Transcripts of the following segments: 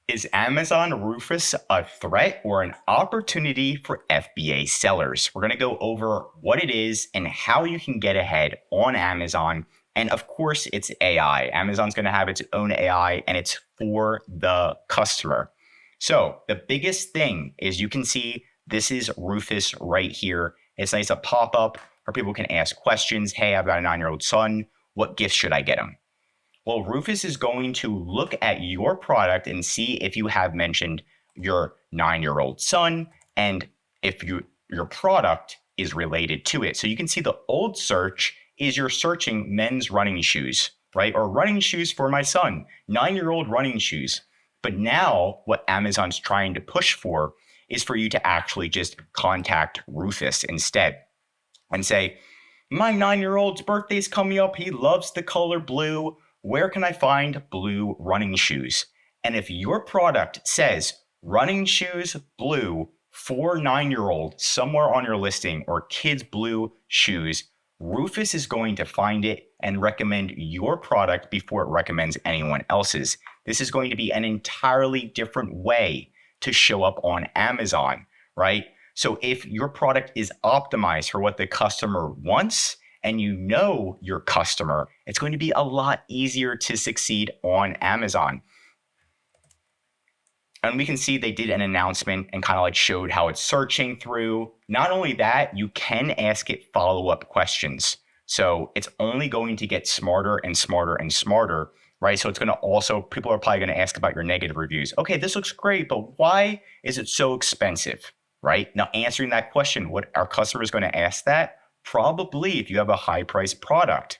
Is Amazon Rufus a threat or an opportunity for FBA sellers? We're going to go over what it is and how you can get ahead on Amazon. And of course, it's AI. Amazon's going to have its own AI and it's for the customer. So the biggest thing is you can see this is Rufus right here. It's nice to pop up where people can ask questions. Hey, I've got a 9-year-old son. What gifts should I get him? Well, Rufus is going to look at your product and see if you have mentioned your 9-year-old son and if your product is related to it. So you can see the old search is you're searching men's running shoes, right? Or running shoes for my son, 9-year-old running shoes. But now what Amazon's trying to push for is for you to actually just contact Rufus instead and say, my 9-year-old's birthday's coming up. He loves the color blue. Where can I find blue running shoes? And if your product says running shoes blue for 9-year-old somewhere on your listing or kids blue shoes, Rufus is going to find it and recommend your product before it recommends anyone else's. This is going to be an entirely different way to show up on Amazon, right? So if your product is optimized for what the customer wants, and you know your customer, it's going to be a lot easier to succeed on Amazon. And we can see they did an announcement and kind of like showed how it's searching through. Not only that, you can ask it follow-up questions. So it's only going to get smarter and smarter and smarter, right? So it's going to also, people are probably going to ask about your negative reviews. Okay, this looks great, but why is it so expensive, right? Now answering that question, what our customer is going to ask that? Probably if you have a high priced product.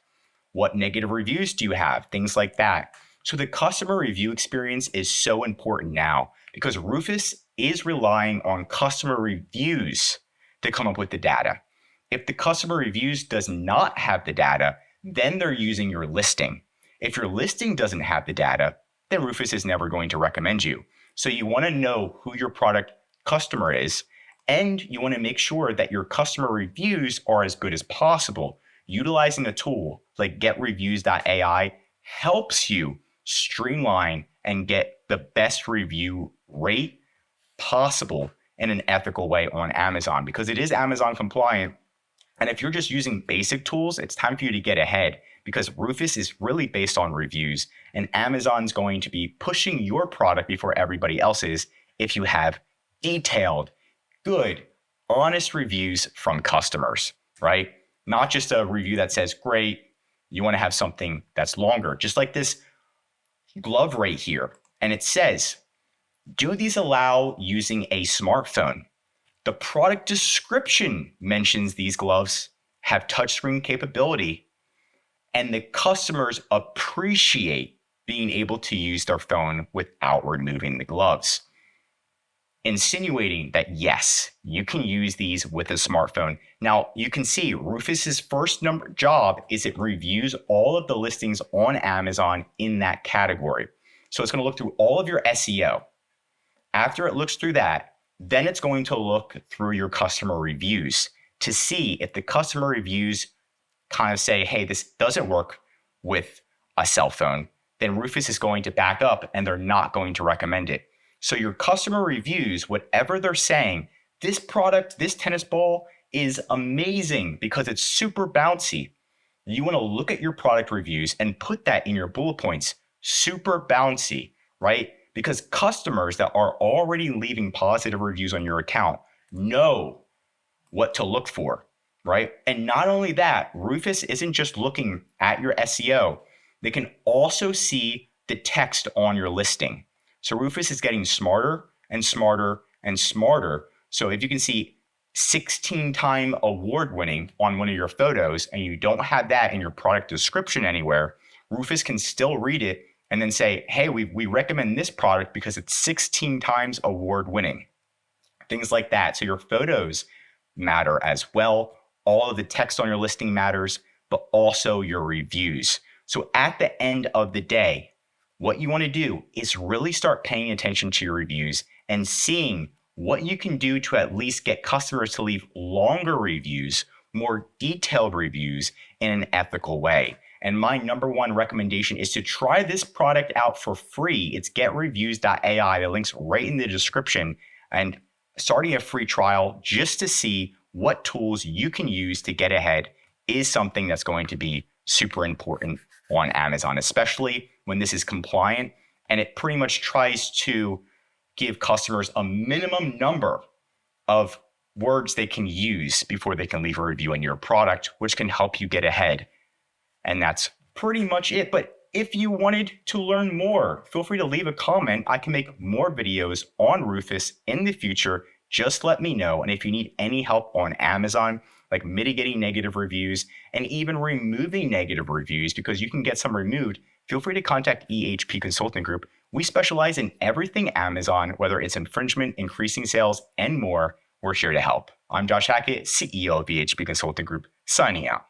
What negative reviews do you have? Things like that. So the customer review experience is so important now because Rufus is relying on customer reviews to come up with the data. If the customer reviews does not have the data, then they're using your listing. If your listing doesn't have the data, then Rufus is never going to recommend you. So you want to know who your product customer is. And you want to make sure that your customer reviews are as good as possible. Utilizing a tool like GetReviews.ai helps you streamline and get the best review rate possible in an ethical way on Amazon because it is Amazon compliant. And if you're just using basic tools, it's time for you to get ahead because Rufus is really based on reviews and Amazon's going to be pushing your product before everybody else's if you have detailed, good, honest reviews from customers, right? Not just a review that says, great, you want to have something that's longer, just like this glove right here. And it says, do these allow using a smartphone? The product description mentions these gloves have touchscreen capability and the customers appreciate being able to use their phone without removing the gloves, insinuating that yes, you can use these with a smartphone. Now you can see Rufus's first job is it reviews all of the listings on Amazon in that category. So it's going to look through all of your SEO. After it looks through that, then it's going to look through your customer reviews to see if the customer reviews kind of say, hey, this doesn't work with a cell phone. Then Rufus is going to back up and they're not going to recommend it. So your customer reviews, whatever they're saying, this product, this tennis ball is amazing because it's super bouncy. You want to look at your product reviews and put that in your bullet points, super bouncy, right? Because customers that are already leaving positive reviews on your account know what to look for, right? And not only that, Rufus isn't just looking at your SEO. They can also see the text on your listing. So Rufus is getting smarter and smarter and smarter. So if you can see 16-time award winning on one of your photos and you don't have that in your product description anywhere, Rufus can still read it and then say, hey, we recommend this product because it's 16 times award winning. Things like that. So your photos matter as well. All of the text on your listing matters, but also your reviews. So at the end of the day, what you want to do is really start paying attention to your reviews and seeing what you can do to at least get customers to leave longer reviews, more detailed reviews in an ethical way. And my number one recommendation is to try this product out for free. It's GetReviews.ai. The link's right in the description. And starting a free trial just to see what tools you can use to get ahead is something that's going to be super important on Amazon, especially when this is compliant. And it pretty much tries to give customers a minimum number of words they can use before they can leave a review on your product, which can help you get ahead. And that's pretty much it. But if you wanted to learn more, feel free to leave a comment. I can make more videos on Rufus in the future. Just let me know. And if you need any help on Amazon, like mitigating negative reviews and even removing negative reviews, because you can get some removed, feel free to contact EHP Consulting Group. We specialize in everything Amazon, whether it's infringement, increasing sales, and more. We're here to help. I'm Josh Hackett, CEO of EHP Consulting Group, signing out.